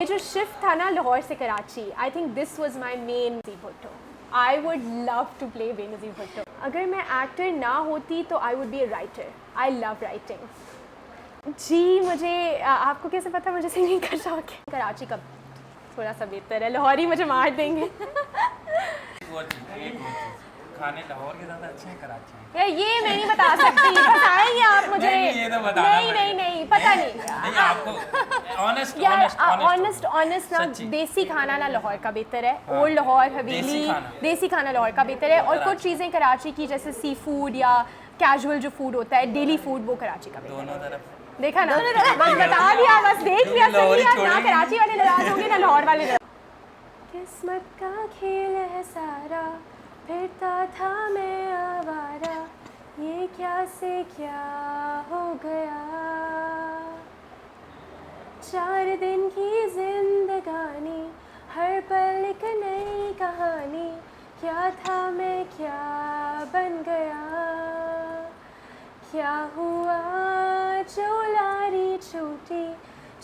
ये जो शिफ्ट था ना लाहौर से Karachi, I think this was my main Bhutto. I would love to play Benazir Bhutto. अगर मैं एक्टर ना होती तो I would be a writer. I love writing. जी मुझे आपको कैसे पता मुझे सिंगिंग का शौक है? कराची का थोड़ा सा बेहतर है, लाहौरी मुझे मार देंगे। खाने लाहौर के ज़्यादा अच्छे हैं कराची के। ये मैं नहीं बता सकती, बताएंगे आप मुझे। ये तो बताना नहीं पता नहीं। नहीं आपको ऑनेस्ट ऑनेस्ट ना, देसी खाना ना लाहौर का बेहतर है। हाँ, ओल्ड लाहौर हवेली देसी खाना लाहौर का बेहतर है, और कुछ चीज़ें कराची की जैसे सी फूड या कैजुअल जो फूड होता है, डेली फूड, वो कराची का बेहतर है। दोनों तरफ देखा ना, बस बता दिया, बस देख लिया, सही है ना। कराची वाले नाराज होंगे ना लाहौर वाले नाराज। किस्मत का खेल है सारा, फिरता था मैं आवारा, ये क्या से क्या हो गया। 4 दिन की जिंदगानी, हर पल एक नई कहानी, क्या था मैं क्या बन गया। क्या हुआ जो लारी छूटी,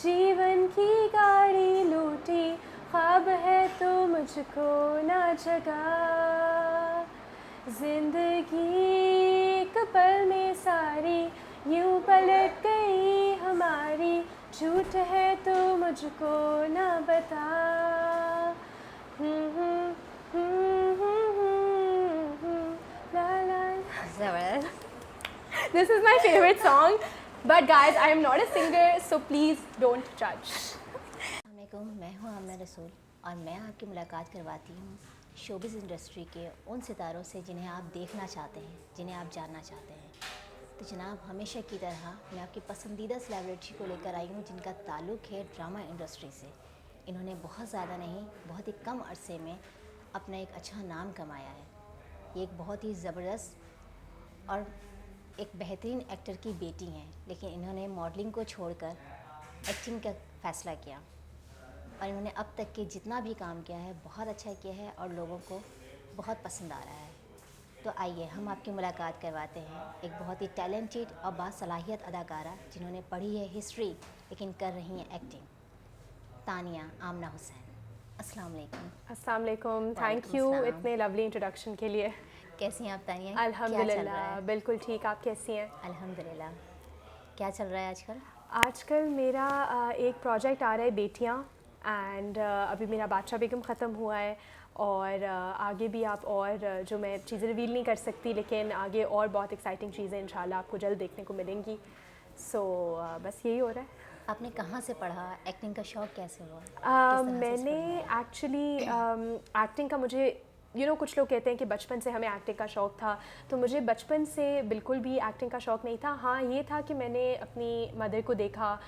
जीवन की गाड़ी लूटी, ख्वाब है तो मुझको ना जगा। जिंदगी एक पल में सारी यूं पलट गई हमारी, झूठ है तो मुझको ना बता। ला ला। This is my favorite song, but guys, I am not a singer, so please don't judge. अस्सलामुअलैकुम, मैं हूँ आमना रसूल और मैं आपकी मुलाकात करवाती हूँ शोबिज़ इंडस्ट्री के उन सितारों से जिन्हें आप देखना चाहते हैं, जिन्हें आप जानना चाहते हैं। तो जनाब, हमेशा की तरह मैं आपकी पसंदीदा सेलिब्रिटी को लेकर आई हूँ जिनका ताल्लुक़ है ड्रामा इंडस्ट्री से। इन्होंने बहुत ज़्यादा नहीं, बहुत ही कम अरसे में अपना एक अच्छा नाम कमाया है। ये एक बहुत ही ज़बरदस्त और एक बेहतरीन एक्टर की बेटी हैं, लेकिन इन्होंने मॉडलिंग को छोड़कर एक्टिंग का फ़ैसला किया और इन्होंने अब तक के जितना भी काम किया है बहुत अच्छा किया है और लोगों को बहुत पसंद आ रहा है। तो आइए हम आपकी मुलाकात करवाते हैं एक बहुत ही टैलेंटेड और बासलाहियत अदाकारा जिन्होंने पढ़ी है हिस्ट्री लेकिन कर रही हैं एक्टिंग, तानिया आमना हुसैन। अस्सलाम वालेकुम। अस्सलाम वालेकुम, थैंक यू इतने लवली इंट्रोडक्शन के लिए। कैसी हैं आप तानिया? अल्हम्दुलिल्लाह बिल्कुल ठीक, आप कैसी हैं? अल्हम्दुलिल्लाह। क्या चल रहा है आजकल? आजकल मेरा एक प्रोजेक्ट आ रहा है बेटियाँ, एंड अभी मेरा बादशाह बेगम ख़त्म हुआ है, और आगे भी आप और जो मैं चीज़ें रिवील नहीं कर सकती, लेकिन आगे और बहुत एक्साइटिंग चीज़ें इंशाल्लाह आपको जल्द देखने को मिलेंगी। सो बस यही हो रहा है। आपने कहाँ से पढ़ा? एक्टिंग का शौक़ कैसे हुआ? मैंने एक्चुअली एक्टिंग का मुझे कुछ लोग कहते हैं कि बचपन से हमें एक्टिंग का शौक़ था, तो मुझे बचपन से बिल्कुल भी एक्टिंग का शौक़ नहीं था। हाँ, ये था कि मैंने अपनी मदर को देखा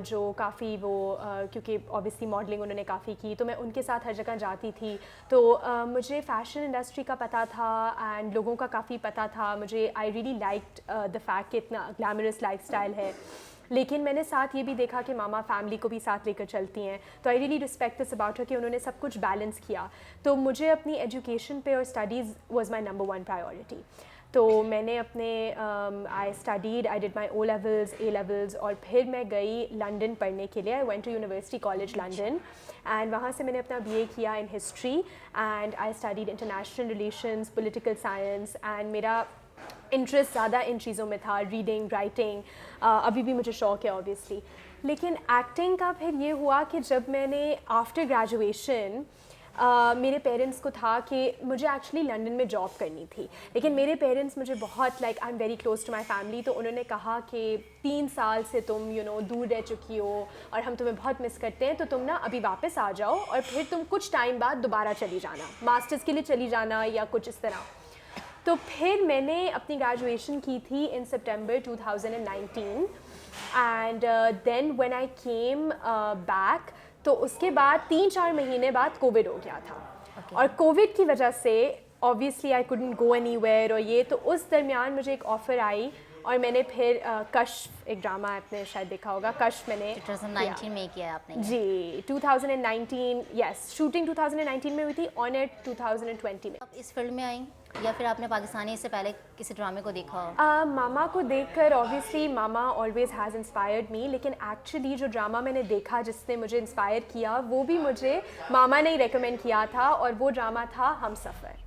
जो काफ़ी वो क्योंकि ऑब्वियसली मॉडलिंग उन्होंने काफ़ी की, तो मैं उनके साथ हर जगह जाती थी। तो मुझे फ़ैशन इंडस्ट्री का पता था एंड लोगों का काफ़ी पता था। मुझे I really liked the fact कि इतना ग्लैमरस लाइफस्टाइल है, लेकिन मैंने साथ ये भी देखा कि मामा फैमिली को भी साथ लेकर चलती हैं। तो I really respect this about her कि उन्होंने सब कुछ बैलेंस किया। तो मुझे अपनी एजुकेशन पे और studies was my number 1 priority. तो मैंने अपने I studied, I did my O levels, A levels, और फिर मैं गई लंदन पढ़ने के लिए। I went to university college London, and वहाँ से मैंने अपना BA किया in history, and I studied international relations, political science, and मेरा इंटरेस्ट ज़्यादा इन चीज़ों में था, रीडिंग, राइटिंग। अभी भी मुझे शौक़ है ऑब्वियसली। लेकिन एक्टिंग का फिर ये हुआ कि जब मैंने आफ्टर ग्रेजुएशन मेरे पेरेंट्स को था कि मुझे एक्चुअली लंदन में जॉब करनी थी, लेकिन मेरे पेरेंट्स मुझे बहुत I am very close to my family, तो उन्होंने कहा कि 3 साल से तुम दूर रह चुकी हो और हम तुम्हें बहुत मिस करते हैं, तो तुम ना अभी वापस आ जाओ और फिर तुम कुछ टाइम बाद दोबारा चली जाना, मास्टर्स के लिए चली जाना या कुछ इस तरह। तो फिर मैंने अपनी ग्रेजुएशन की थी in September 2019, and then when I came back, तो उसके बाद 3-4 महीने बाद कोविड हो गया था। और कोविड की वजह से obviously I couldn't go anywhere, और ये तो उस दरमियान मुझे एक ऑफ़र आई और मैंने फिर कश्फ एक ड्रामा आपने शायद देखा होगा, कश्फ मैंने 2019 में किया है आपने। जी 2019, यस शूटिंग 2019 में हुई थी, ऑन एयर 2020 में। आप इस फील्ड में आई या फिर आपने पाकिस्तानी से पहले किसी ड्रामे को देखा हो? मामा को देखकर obviously mama always has inspired me, लेकिन एक्चुअली जो ड्रामा मैंने देखा जिसने मुझे इंस्पायर किया वो भी मुझे मामा ने ही रेकमेंड किया था, और वो ड्रामा था हमसफ़र।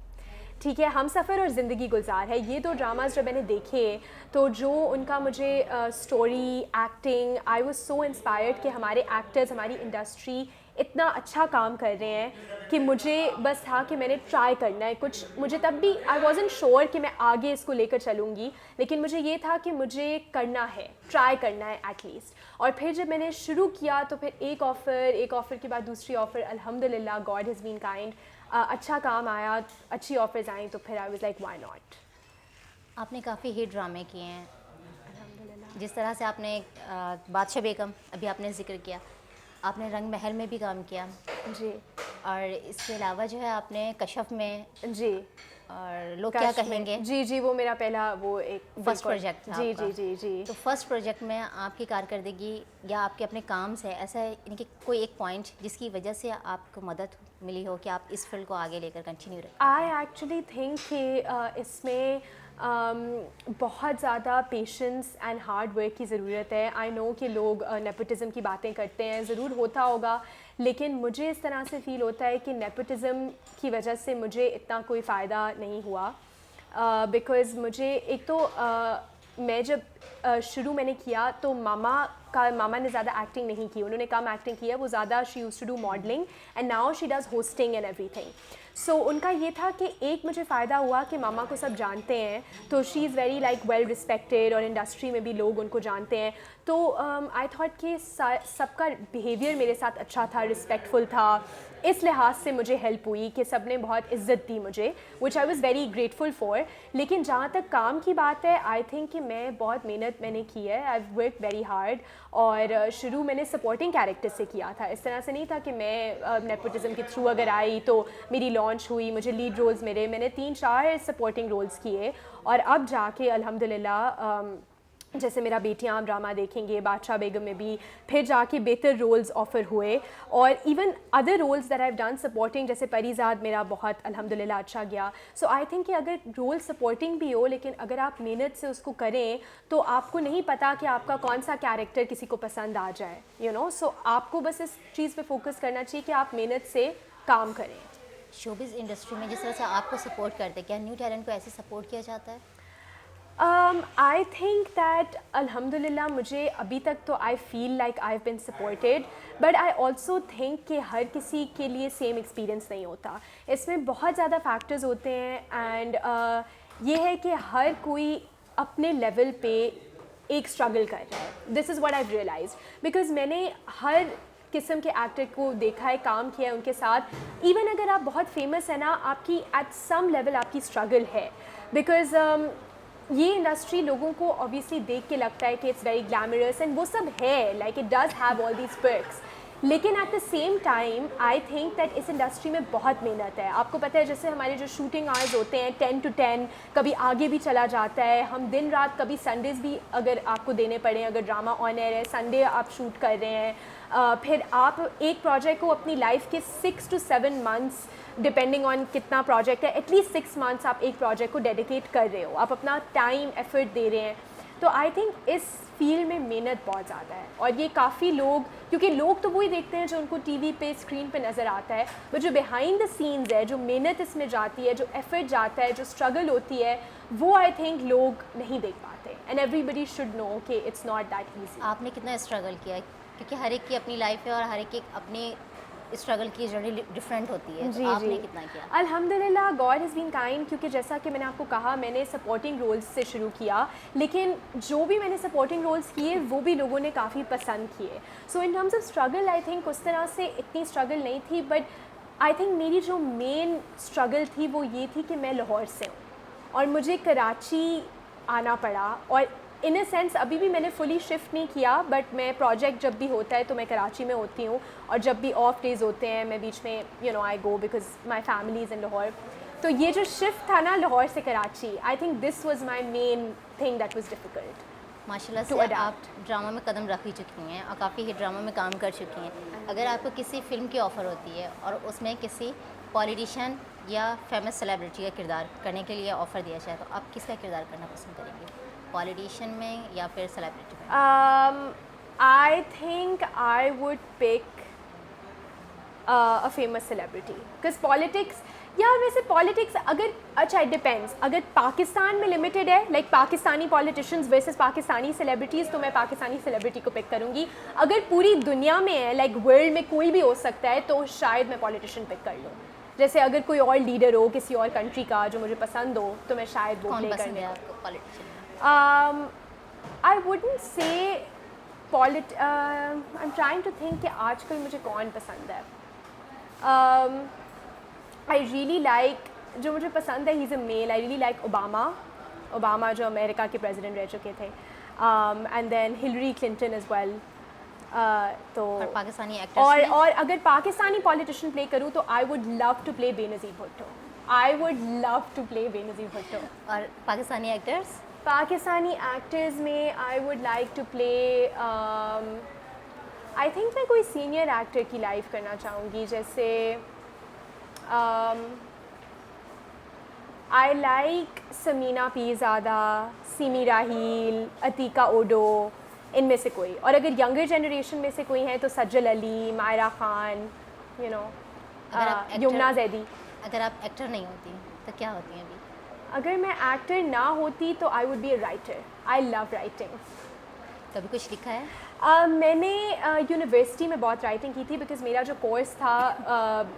ठीक है, हमसफ़र और ज़िंदगी गुलजार है, ये दो ड्रामास जब मैंने देखे तो जो उनका मुझे story, acting, I was so inspired कि हमारे एक्टर्स, हमारी इंडस्ट्री इतना अच्छा काम कर रहे हैं कि मुझे बस था कि मैंने ट्राई करना है कुछ। मुझे तब भी आई वाज़न्ट श्योर कि मैं आगे इसको लेकर चलूँगी, लेकिन मुझे ये था कि मुझे करना है, ट्राई करना है एटलीस्ट। और फिर जब मैंने शुरू किया तो फिर एक ऑफ़र के बाद दूसरी ऑफ़र, अल्हम्दुलिल्लाह गॉड हैज़ बीन काइंड, अच्छा काम आया, अच्छी ऑफ़र्स आई, तो फिर I was like why not. आपने काफ़ी हिट ड्रामे किए हैं, जिस तरह से आपने बादशाह बेगम अभी आपने ज़िक्र किया, आपने रंग महल में भी काम किया जी, और इसके अलावा जो है आपने कशफ में जी और लोग क्या कहेंगे, जी जी वो मेरा पहला वो एक फर्स्ट प्रोजेक्ट था जी आपका। जी जी जी। तो फर्स्ट प्रोजेक्ट में आपकी कारकर्दगी या आपके अपने काम से ऐसा यानी कि कोई एक पॉइंट जिसकी वजह से आपको मदद मिली हो कि आप इस फील्ड को आगे लेकर कंटिन्यू रखें? आई एक्चुअली थिंक कि इसमें बहुत ज़्यादा पेशेंस एंड हार्ड वर्क की ज़रूरत है। आई नो कि लोग नेपोटिज़म की बातें करते हैं, ज़रूर होता होगा, लेकिन मुझे इस तरह से फ़ील होता है कि नेपोटिज़म की वजह से मुझे इतना कोई फ़ायदा नहीं हुआ। बिकॉज़ मुझे एक तो मैं जब शुरू मैंने किया तो मामा ने ज़्यादा एक्टिंग नहीं की, उन्होंने कम एक्टिंग की है, वो ज़्यादा she used to do modelling and now she does hosting and everything. So उनका ये था कि एक मुझे फ़ायदा हुआ कि मामा को सब जानते हैं, तो she is very like well respected और इंडस्ट्री में भी लोग उनको जानते हैं, तो आई थॉट कि सबका बिहेवियर मेरे साथ अच्छा था, रिस्पेक्टफुल था, इस लिहाज से मुझे हेल्प हुई कि सब ने बहुत इज़्ज़त दी मुझे, which I was very grateful for. लेकिन जहाँ तक काम की बात है, आई थिंक कि मैं बहुत मेहनत मैंने की है, आई वर्क वेरी हार्ड, और शुरू मैंने सपोर्टिंग कैरेक्टर से किया था, इस तरह से नहीं था कि मैं नेपोटिज़म के थ्रू अगर आई तो मेरी लॉन्च हुई, मुझे लीड रोल्स मिले, मैंने 3-4 सपोर्टिंग रोल्स किए, और अब जाके अल्हम्दुलिल्लाह जैसे मेरा बेटियां आप ड्रामा देखेंगे, बादशाह बेगम में भी फिर जाके बेहतर रोल्स ऑफ़र हुए, और even other roles that I have done supporting, जैसे परीज़ाद मेरा बहुत अल्हम्दुलिल्लाह अच्छा गया। सो आई थिंक कि अगर रोल सपोर्टिंग भी हो, लेकिन अगर आप मेहनत से उसको करें तो आपको नहीं पता कि आपका कौन सा कैरेक्टर किसी को पसंद आ जाए, यू नो। सो आपको बस इस चीज़ पे फोकस करना चाहिए कि आप मेहनत से काम करें। शोबिज़ इंडस्ट्री में जिस तरह से आपको सपोर्ट करते हैं, क्या न्यू टैलेंट को ऐसे सपोर्ट किया जाता है? आई थिंक दैट अल्हम्दुलिल्लाह मुझे अभी तक तो I feel like I have been supported, but I also think कि हर किसी के लिए सेम एक्सपीरियंस नहीं होता, इसमें बहुत ज़्यादा फैक्टर्स होते हैं, एंड ये है कि हर कोई अपने लेवल पे एक स्ट्रगल कर रहा है। This is what I realize, because मैंने हर किस्म के एक्टर को देखा है, काम किया है उनके साथ। इवन अगर आप बहुत फेमस है ना, आपकी एट सम लेवल आपकी स्ट्रगल है, बिकॉज ये इंडस्ट्री लोगों को ऑब्वियसली देख के लगता है कि इट्स वेरी ग्लैमरस एंड वो सब है, like it does have all these perks, लेकिन at the same time I think that इस इंडस्ट्री में बहुत मेहनत है। आपको पता है जैसे हमारे जो शूटिंग आवर्स होते हैं 10 to 10, कभी आगे भी चला जाता है, हम दिन रात, कभी संडेज़ भी अगर आपको देने पड़े, अगर ड्रामा ऑन एयर है, संडे आप शूट कर रहे हैं, फिर आप एक प्रोजेक्ट को अपनी लाइफ के 6 to 7 months डिपेंडिंग ऑन कितना प्रोजेक्ट है, एटलीस्ट 6 months आप एक प्रोजेक्ट को डेडिकेट कर रहे हो, आप अपना टाइम एफर्ट दे रहे हैं। तो आई थिंक इस फील्ड में मेहनत बहुत ज़्यादा है, और ये काफ़ी लोग, क्योंकि लोग तो वही देखते हैं जो उनको टीवी पे स्क्रीन पे नज़र आता है, बट जो बिहाइंड द सीन्स है, जो मेहनत इसमें जाती है, जो एफर्ट जाता है, जो स्ट्रगल होती है, वो आई थिंक लोग नहीं देख पाते, एंड एवरीबडी शुड नो कि इट्स नॉट दैट ईजी। आपने कितना स्ट्रगल किया है, क्योंकि हर एक की अपनी लाइफ है और हर एक की अपनी स्ट्रगल की जर्नी डिफरेंट होती है, जी तो आपने जी कितना किया? अल्हम्दुलिल्लाह गॉड हैज़ बीन काइंड, क्योंकि जैसा कि मैंने आपको कहा, मैंने सपोर्टिंग रोल्स से शुरू किया, लेकिन जो भी मैंने सपोर्टिंग रोल्स किए वो भी लोगों ने काफ़ी पसंद किए। So in terms of struggle I think उस तरह से इतनी स्ट्रगल नहीं थी, बट आई थिंक मेरी जो मेन स्ट्रगल थी वो ये थी कि मैं लाहौर से हूँ और मुझे कराची आना पड़ा, और इन अ सेंस अभी भी मैंने फुली शिफ्ट नहीं किया, बट मैं प्रोजेक्ट जब भी होता है तो मैं कराची में होती हूँ, और जब भी ऑफ डेज़ होते हैं मैं बीच में you know I go, because my family is in Lahore. तो ये जो शिफ्ट था ना लाहौर से Karachi, I think this was my main thing that was difficult. माशाल्लाह To से adapt. आप ड्रामा में कदम रख ही चुकी हैं और काफ़ी हिट ड्रामा में काम कर चुकी हैं। अगर आपको किसी फ़िल्म की ऑफ़र होती है और उसमें किसी पॉलिटिशियन या फेमस सेलिब्रिटी का किरदार करने के लिए ऑफ़र दिया जाए तो आप किसका किरदार करना पसंद करेंगे, पॉलिटिशियन में या फिर सेलिब्रिटी में? I think I would pick a famous celebrity because politics, यार वैसे पॉलिटिक्स अगर अच्छा इट डिपेंड्स, अगर पाकिस्तान में लिमिटेड है like Pakistani politicians versus Pakistani celebrities तो मैं पाकिस्तानी सेलिब्रिटी को पिक करूँगी। अगर पूरी दुनिया में है लाइक वर्ल्ड में कोई भी हो सकता है तो शायद मैं पॉलिटिशियन पिक कर लूँ। जैसे अगर कोई और लीडर हो किसी और कंट्री का जो मुझे पसंद हो तो मैं शायद वो कौन प्ले पसंद करने है आपको politician? I wouldn't say I am trying to think कि आजकल मुझे कौन पसंद है। आई रियली लाइक, जो मुझे पसंद है he is a male, I really like Obama जो अमेरिका के प्रेसिडेंट रह चुके थे, and then Hillary Clinton as well. तो और पाकिस्तानी एक्टर्स और अगर पाकिस्तानी पॉलिटिशियन प्ले करूँ तो I would love to play Benazir Bhutto. I would love to play Benazir Bhutto. और पाकिस्तानी एक्टर्स? पाकिस्तानी एक्टर्स में I would like to play, I think मैं कोई सीनियर एक्टर की लाइफ करना चाहूँगी, जैसे आई लाइक समीना पीरज़ादा, सिमी राहील, अतीका ओडो, इनमें से कोई। और अगर यंगर जनरेशन में से कोई है तो सज्जल अली, मायरा खान, यू नो, यमुना जैदी। अगर आप एक्टर नहीं होती तो क्या होती हैं अभी? अगर मैं एक्टर ना होती तो I would be a writer. I love writing. कभी कुछ लिखा है? मैंने यूनिवर्सिटी में बहुत राइटिंग की थी बिकॉज़ मेरा जो कोर्स था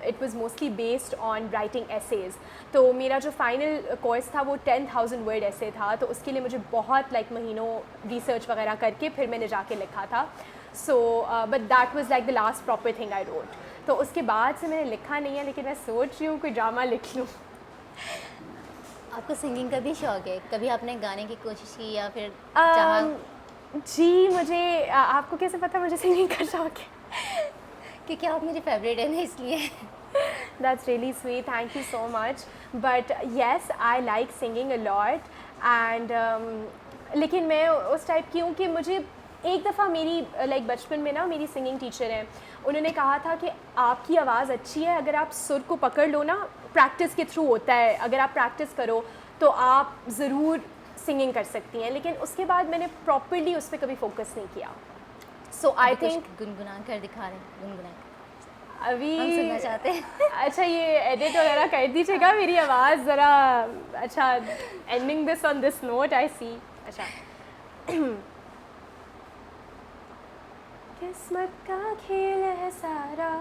it was mostly based on writing essays. तो मेरा जो फाइनल कोर्स था वो 10,000 वर्ड ऐसे था, तो उसके लिए मुझे बहुत लाइक महीनों रिसर्च वगैरह करके फिर मैंने जाके लिखा था। So but that was like the last proper thing I wrote. तो उसके बाद से मैंने लिखा नहीं है, लेकिन मैं सोच रही हूँ कोई ड्रामा लिख लूँ। आपको सिंगिंग का भी शौक है? कभी आपने गाने की कोशिश की या फिर चाहा? जी, मुझे आपको कैसे पता मुझे सिंगिंग का शौक है? क्योंकि आप मेरी फेवरेट है ना, इसलिए। That's really sweet. Thank you so much. But yes, I like singing a lot. And लेकिन मैं उस टाइप की हूँ कि मुझे एक दफ़ा मेरी लाइक बचपन में ना मेरी सिंगिंग टीचर हैं, उन्होंने कहा था कि आपकी आवाज़ अच्छी है, अगर आप सुर को पकड़ लो ना, प्रैक्टिस के थ्रू होता है, अगर आप प्रैक्टिस करो तो आप ज़रूर सिंगिंग कर सकती हैं। लेकिन उसके बाद मैंने प्रॉपरली उस पर कभी फोकस नहीं किया। सो आई थिंक गुनगुना कर दिखा रहे हैं, गुनगुना अभी हम सुनना चाहते हैं। अच्छा, ये एडिट वगैरह कर दीजिएगा मेरी आवाज़ ज़रा। अच्छा, ending this on this note, I see. अच्छा, किस्मत का खेल है सारा,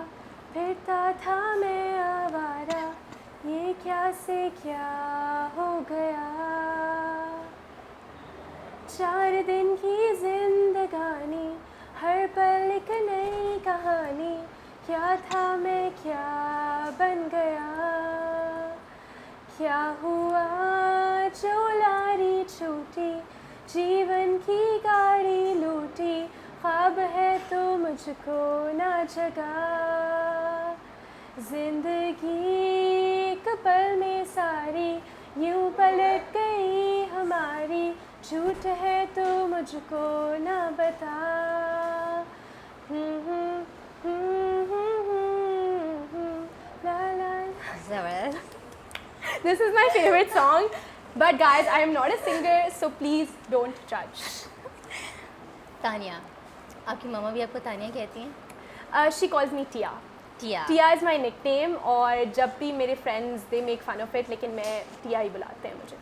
फिरता था मैं आवारा, ये क्या से क्या हो गया। 4 दिन की जिंदगानी, हर पल एक नई कहानी, क्या था मैं क्या बन गया। क्या हुआ जो लारी छूटी, जीवन की गाड़ी लूटी, ख्वाब है तो मुझको ना जगा। जिंदगी एक पल में सारी यूं पलट गई हमारी, झूठ है तो मुझको ना बता। This is my favorite song, but guys, I am not a singer, so please don't judge. Tania, आपकी मम्मा भी आपको तानिया कहती हैं? She calls me Tia. Tiya. Tia is my nickname, और जब भी मेरे friends they make fun of it, लेकिन मैं Tia ही बुलाते हैं मुझे।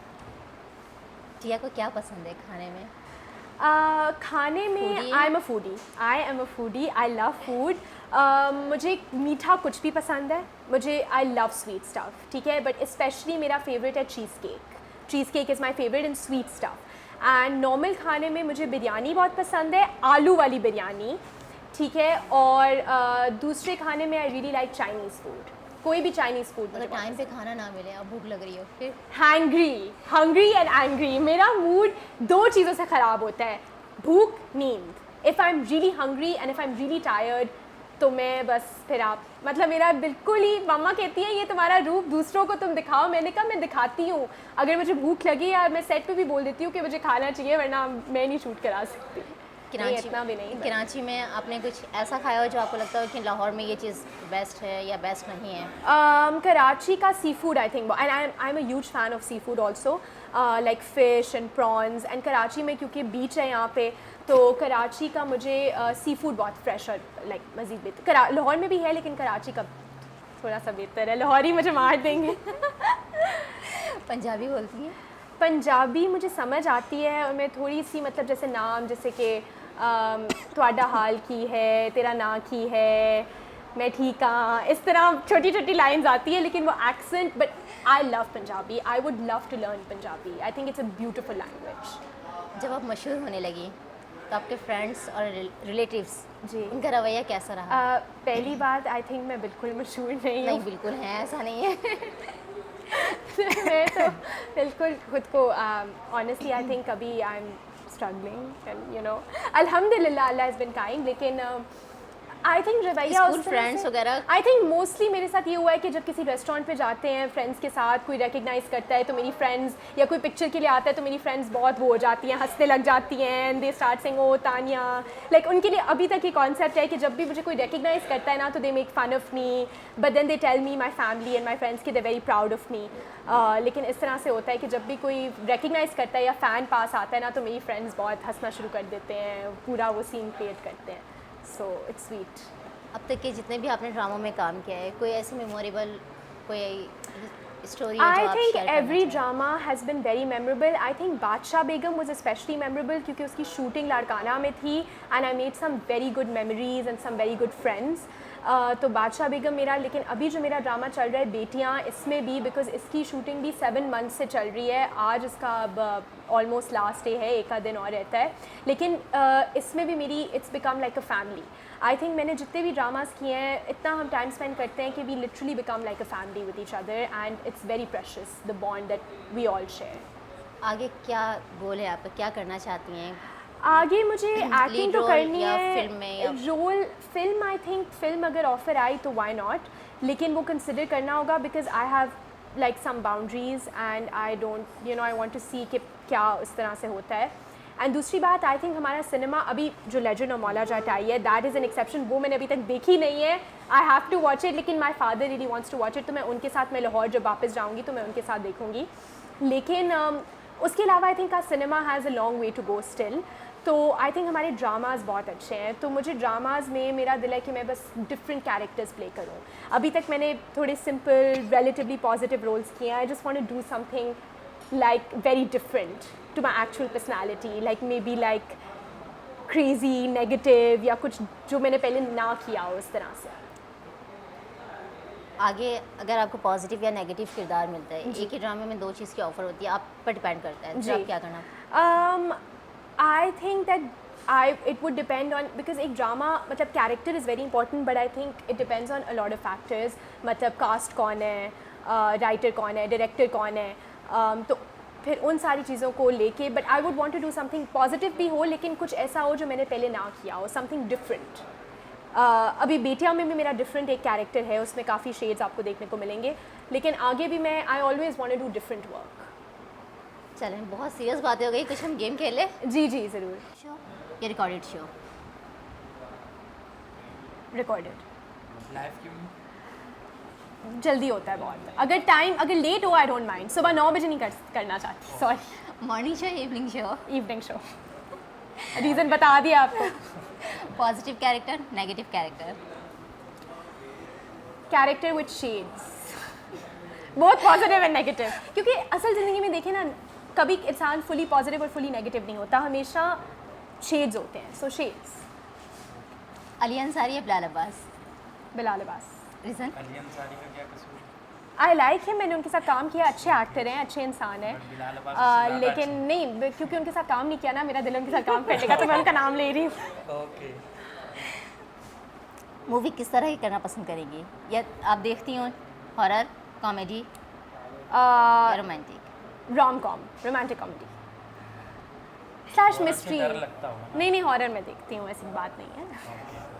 टिया को क्या पसंद है खाने में? खाने में Foodie? I am a foodie, I love food. मुझे मीठा कुछ भी पसंद है, मुझे आई लव स्वीट स्टफ़, ठीक है, बट स्पेशली मेरा फेवरेट है cheese cake is my favourite in sweet stuff. And normal खाने में मुझे बिरयानी बहुत पसंद है, आलू वाली बिरयानी, ठीक है, और दूसरे खाने में आई रियली लाइक चाइनीज़ फूड, कोई भी चाइनीज़ फूड। अगर टाइम पे खाना ना मिले, अब भूख लग रही हो, फिर? Hungry and angry. मेरा मूड 2 चीज़ों से ख़राब होता है, भूख, नींद। If I am really hungry and if I am really tired, तो मैं बस फिर आप मतलब मेरा बिल्कुल ही मम्मा कहती है ये तुम्हारा रूप दूसरों को तुम दिखाओ, मैंने कहा मैं दिखाती हूँ, अगर मुझे भूख लगी यार मैं सेट पे भी बोल देती हूँ कि मुझे खाना चाहिए वरना मैं नहीं शूट करा सकती। नहीं, इतना भी नहीं। कराची में आपने कुछ ऐसा खाया हो जो आपको लगता हो कि लाहौर में ये चीज़ बेस्ट है या बेस्ट नहीं है? कराची का sea food I think, and I am a huge fan of sea food also, like fish and prawns, and Karachi में क्योंकि बीच है यहाँ पे तो कराची का मुझे सी फूड बहुत फ्रेश और लाइक मज़ीद बेहतर, लाहौर में भी है लेकिन कराची का थोड़ा सा बेहतर है, लाहौरी मुझे मार देंगे। पंजाबी बोलती हैं? पंजाबी मुझे समझ आती है और मैं थोड़ी सी मतलब जैसे नाम जैसे कि तुहाडा हाल की है, तेरा ना की है, मैं ठीक हाँ, इस तरह छोटी छोटी लाइंस आती है, लेकिन वो accent, but I love Punjabi, I would love to learn Punjabi, I think it's a beautiful language. जब आप मशहूर होने लगी तो आपके फ्रेंड्स और रिलेटिव्स जी, उनका रवैया कैसा रहा? पहली बात आई थिंक मैं बिल्कुल मशहूर नहीं नहीं हूँ। बिल्कुल है, ऐसा नहीं है। मैं तो बिल्कुल खुद को ऑनेस्टली आई थिंक अभी I am struggling and you know अल्हम्दुलिल्लाह अल्लाह हैज़ बीन काइंड, लेकिन आई थिंक रवैया स्कूल फ्रेंड्स वगैरह? आई थिंक मोस्टली मेरे साथ ये हुआ है कि जब किसी रेस्टोरेंट पे जाते हैं फ्रेंड्स के साथ, कोई रिकग्नाइज़ करता है तो मेरी फ्रेंड्स, या कोई पिक्चर के लिए आता है तो मेरी फ्रेंड्स बहुत वो हो जाती हैं, हंसने लग जाती हैं, and they start saying oh Tania, like उनके लिए अभी तक ये कॉन्सेप्ट है कि जब भी मुझे कोई रिकग्नाइज़ करता है ना तो they make fun of me, but then they tell me my family and my friends कि they very proud of me. लेकिन इस तरह से होता है कि जब भी कोई रिकग्नाइज़ करता है या फ़ैन पास आता है ना तो मेरी फ्रेंड्स बहुत हंसना शुरू कर देते हैं, पूरा वो सीन क्रिएट करते हैं, सो इट्स स्वीट। अब तक के जितने भी आपने ड्रामों में काम किया है, कोई ऐसी मेमोरेबल कोई स्टोरी है जो I आप think शेयर करना every चाहें? drama has been very memorable. I think बादशाह बेगम was especially memorable क्योंकि उसकी शूटिंग लाड़काना में थी and I made some very good memories and some very good friends. तो बादशाह बेगम मेरा, लेकिन अभी जो मेरा ड्रामा चल रहा है बेटियाँ, इसमें भी बिकॉज इसकी शूटिंग भी 7 months से चल रही है, आज इसका अब ऑलमोस्ट लास्ट डे है, एक आध दिन और रहता है, लेकिन इसमें भी मेरी it's become like a family. I think मैंने जितने भी ड्रामास किए हैं इतना हम टाइम स्पेंड करते हैं कि we literally become like a family with each other and it's very precious the bond that we all share. आगे क्या गोल है आपका, क्या करना चाहती हैं? आगे मुझे एक्टिंग तो role करनी या है, फिल्म में या- role film, I think film अगर ऑफर आई तो वाई नॉट, लेकिन वो कंसिडर करना होगा because I have like some boundaries and I don't you know I want to see कि क्या उस तरह से होता है। एंड दूसरी बात आई थिंक हमारा सिनेमा अभी जो लेजेंड ऑफ मौला जाट आई है दैट इज़ एन एक्सेप्शन, वो मैंने अभी तक देखी नहीं है, I have to watch it, लेकिन my father really wants to watch it, तो मैं उनके साथ, मैं लाहौर जब वापस जाऊँगी तो मैं उनके साथ देखूँगी। लेकिन उसके अलावा I think our cinema has a long way to go still, तो आई थिंक हमारे ड्रामाज बहुत अच्छे हैं, तो मुझे ड्रामाज में मेरा दिल है कि मैं बस डिफरेंट कैरेक्टर्स प्ले करूँ। अभी तक मैंने थोड़े सिंपल रिलेटिवली पॉजिटिव रोल्स किए हैं, I just want to do something like very different to my actual personality, like maybe like crazy, negative या कुछ जो मैंने पहले ना किया हो उस तरह से। आगे अगर आपको पॉजिटिव या नेगेटिव किरदार मिलता है, एक ही ड्रामे में 2 चीज़ की ऑफर होती है, आप पर डिपेंड करता है, तो आप क्या करना? I think that it would depend on, because एक ड्रामा मतलब character is very important, but I think it depends on a lot of factors, मतलब कास्ट कौन है, राइटर कौन है, डायरेक्टर कौन है, तो फिर उन सारी चीज़ों को लेके, but I would want to do something positive भी हो लेकिन कुछ ऐसा हो जो मैंने पहले ना किया हो, समथिंग डिफरेंट। अभी बेटिया में भी मेरा डिफरेंट एक कैरेक्टर है, उसमें काफ़ी शेड्स आपको देखने को मिलेंगे, लेकिन आगे भी मैं I always want to do different work. चलें, बहुत सीरियस बातें हो गई, कुछ हम गेम खेल लें? जी जी ज़रूर। शो या रिकॉर्डेड शो? रिकॉर्डेड। लाइफ क्यों? जल्दी होता है बहुत, अगर लेट हो आई डोंट माइंड, सुबह 9 बजे नहीं करना चाहती, sorry. Morning show, evening show? Evening show. Reason बता दिया आपको। Positive character, negative character? Character with shades, बहुत पॉजिटिव एंड नेगेटिव, क्योंकि असल ज़िंदगी में देखें ना, कभी इंसान फुली पॉजिटिव और फुली नेगेटिव नहीं होता, हमेशा शेड्स होते हैं, सो शेड्स। अली अंसारी या बिलाल अब्बास? बिलाल अब्बास। रीज़न? अली अंसारी का क्या कसूर? आई लाइक हिम, मैंने उनके साथ काम किया, अच्छे एक्टर हैं, अच्छे इंसान हैं, But बिलाल अब्बास उससे ज़्यादा लेकिन नहीं, क्योंकि उनके साथ काम नहीं किया ना, मेरा दिल उनके साथ काम करने का, तो मैं उनका नाम ले रही हूँ। ओके। मूवी किस तरह की करना पसंद करेंगी, या आप देखती हो हॉरर, कॉमेडी या romantic? Rom com, romantic comedy slash Horror से मिस्ट्री। डर लगता होगा ना? नहीं, हॉरर में देखती हूँ, ऐसी बात नहीं है।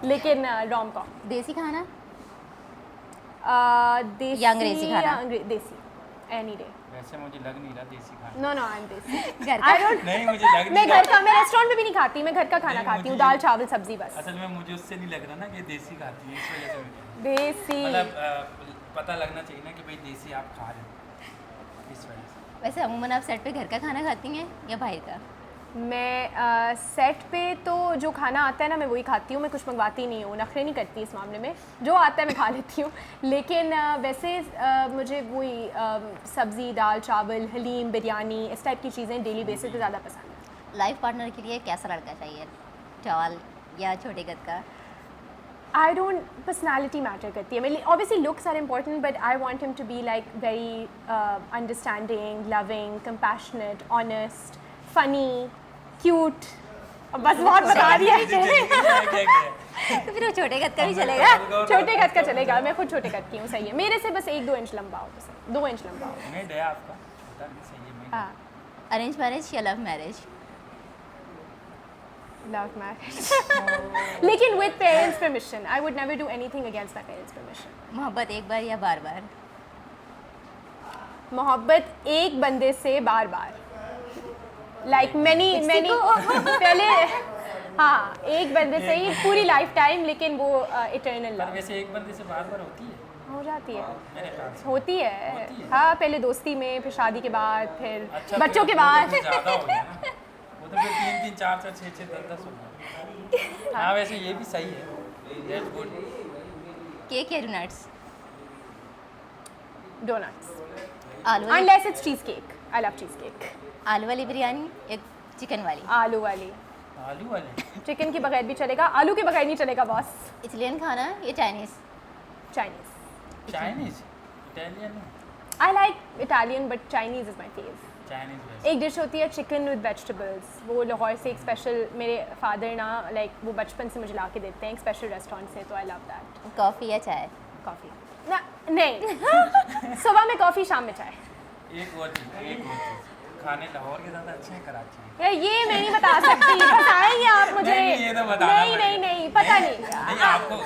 लेकिन रोम कॉम। देसी खाना देसी या अंग्रेजी खाना? देसी, एनी डे। वैसे मुझे लग नहीं रहा देसी खाना। नो नो, आई एम देसी। घर आई का? डोंट, नहीं मुझे लग मैं नहीं घर रहा। का, मैं रेस्टोरेंट में भी नहीं खाती, मैं घर का खाना नहीं, खाती हूँ, मुझे- दाल चावल सब्जी बस। असल में मुझे उससे नहीं लग रहा ना कि देसी खाती है, इस वजह से मुझे देसी। मतलब पता लगना चाहिए ना कि भाई देसी आप खा रहे हो, इस वजह से। वैसे अमूमन आप सेट पे घर का खाना खाती हैं या बाहर का? मैं सेट पे तो जो खाना आता है ना मैं वही खाती हूँ, मैं कुछ मंगवाती नहीं हूँ, नखरे नहीं करती इस मामले में, जो आता है मैं खा लेती हूँ। लेकिन वैसे मुझे वही सब्ज़ी दाल चावल हलीम बिरयानी इस टाइप की चीज़ें डेली बेसिस पे ज़्यादा पसंद है। लाइफ पार्टनर के लिए कैसा लड़का चाहिए, टॉल या छोटे कद का? आई डोंट, पर्सनैलिटी मैटर करती है मेरे लिए। Obviously looks are important but I want him to be like very understanding, loving, compassionate, honest, funny, cute. बस बहुत बता दिया है। तो फिर वो छोटे कद का भी चलेगा? छोटे कद का चलेगा, मैं खुद छोटे कद की हूँ, सही है। मेरे से बस 1-2 इंच लंबा हो, बस 2 इंच लंबा हो। मेड है आपका, छोटा नहीं, सही है मेड। हाँ, अरेंज मैरिज या लव मैरिज? लव मैरिज लेकिन with parents permission. I would never do anything against my parents permission. मोहब्बत एक बार या बार बार? मोहब्बत एक बंदे से बार बार, लाइक मैनी पहले, हाँ, एक बंदे से ही पूरी लाइफ टाइम, लेकिन वो इटर्नल पर लव वैसे एक बंदे से बार बार होती है हो जाती है। मेरे ख्याल से। होती है, होती है। हाँ, पहले दोस्ती में, फिर शादी के बाद, फिर अच्छा, बच्चों के फिर वो तो बाद। फिर ज़्यादा हो गया ना, वो तो फिर 3-3 4-4 6-6 10-10 हो गया। हाँ वैसे ये भी सही है, दैट्स गुड। केक या डोनट्स? डोनट्स, आलू वाली, unless it's cheese cake. I love cheese cake. आलू वाली बिरयानी या चिकन वाली? आलू वाली। आलू वाले? चिकन के बगैर भी चलेगा, आलू के बगैर नहीं चलेगा बॉस। इटालियन खाना या चाइनीज़? चाइनीज़। चाइनीज? इटालियन नहीं, I like Italian but Chinese is my favourite. Chinese वैसे। एक डिश होती है चिकन विद वेजिटेबल्स, वो लाहौर से एक स्पेशल, मेरे फादर ना लाइक वो बचपन से मुझे ला के देते हैं एक स्पेशल रेस्टोरेंट से, तो आई लव दैट। कॉफ़ी या चाय? कॉफ़ी ना, नहीं सुबह में कॉफ़ी, शाम में चाय। एक और चीज़, खाने लाहौर के ज़्यादा अच्छे हैं कराची के? यार ये मैं नहीं बता सकती, बताएंगे आप मुझे। नहीं, ये तो बताना नहीं नहीं पड़ेगा। नहीं, पता नहीं नहीं आपको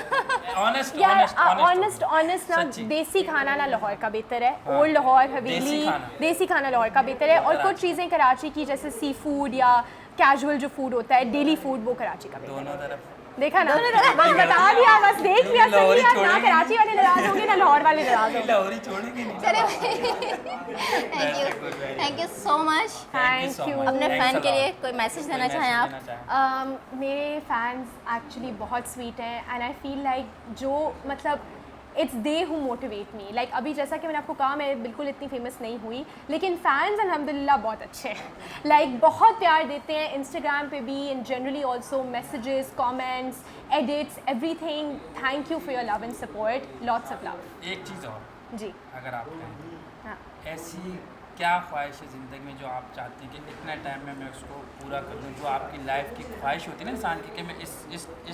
ऑनेस्ट यार, ऑनेस्ट ऑनेस्ट ना, सच्ची। देसी खाना ना लाहौर का बेहतर है। हाँ, ओल्ड लाहौर हवेली, देसी खाना। देसी खाना लाहौर का बेहतर है। और कुछ कराची। चीज़ें कराची की जैसे सी फूड या कैजुअल जो फूड होता है, डेली फूड, वो कराची का बेहतर है। दोनों तरफ। देखा ना, बस बता दिया, बस देख लिया, समझ लाहौरी लिया। ना छोड़ेंगे कराची वाले नाराज होंगे ना लाहौर वाले नाराज होंगे। लाहौरी छोड़ेंगे नहीं। Thank you so much. Thank you. अपने Thanks फ़ैन a के लिए lot। कोई मैसेज देना कोई चाहें message आप? देना चाहें? मेरे फैंस एक्चुअली बहुत स्वीट हैं एंड आई फील लाइक जो मतलब it's they who motivate me. Like अभी जैसा कि मैंने आपको कहा, मैं बिल्कुल इतनी फेमस नहीं हुई, लेकिन फ़ैन्स अल्हम्दुलिल्लाह बहुत अच्छे हैं। लाइक बहुत प्यार देते हैं इंस्टाग्राम पे भी, and generally also messages, comments, edits, everything. Thank you for your love and support, lots of love. एक चीज़ और, जी अगर आप कहें, हाँ, ऐसी क्या ख्वाहिश है ज़िंदगी में जो आप चाहती हैं कि इतना टाइम में मैं उसको पूरा कर दूँ, जो आपकी लाइफ की ख्वाहिश होती है ना इंसान की, कि मैं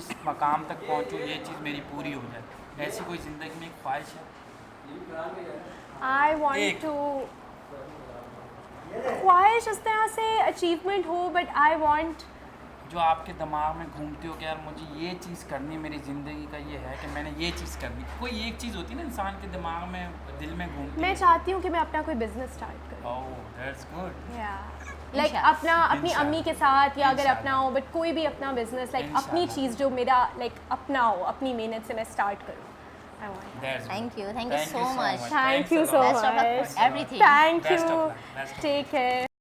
इस मकाम तक पहुँचूँ, ये चीज़ मेरी पूरी हो जाए, ऐसी कोई ज़िंदगी में एक ख्वाहिश है? आई वॉन्ट एक। टू, ख्वाहिश इस तरह से अचीवमेंट हो, बट आई वॉन्ट, जो आपके दिमाग में घूमती हो कि यार मुझे ये चीज़ करनी, मेरी ज़िंदगी का ये है कि मैंने ये चीज़ करनी। कोई एक चीज़ होती है ना इंसान के दिमाग में, दिल में घूमती मैं है। चाहती हूँ कि मैं अपना कोई बिजनेस स्टार्ट करूँ। Oh that's good. लाइक इंशाल्लाह। अपना, अपनी इंशाल्लाह। अम्मी के साथ या अगर इंशाल्लाह। अपना हो, बट कोई भी अपना बिजनेस, लाइक अपनी इंशाल्लाह। चीज़ जो मेरा लाइक अपना हो, अपनी मेहनत से मैं स्टार्ट करूँ। I want. That's good. Thank you so Thank you much. Thank you so Best of luck much. for everything. Thank Best of you. luck. Best of luck. Take care.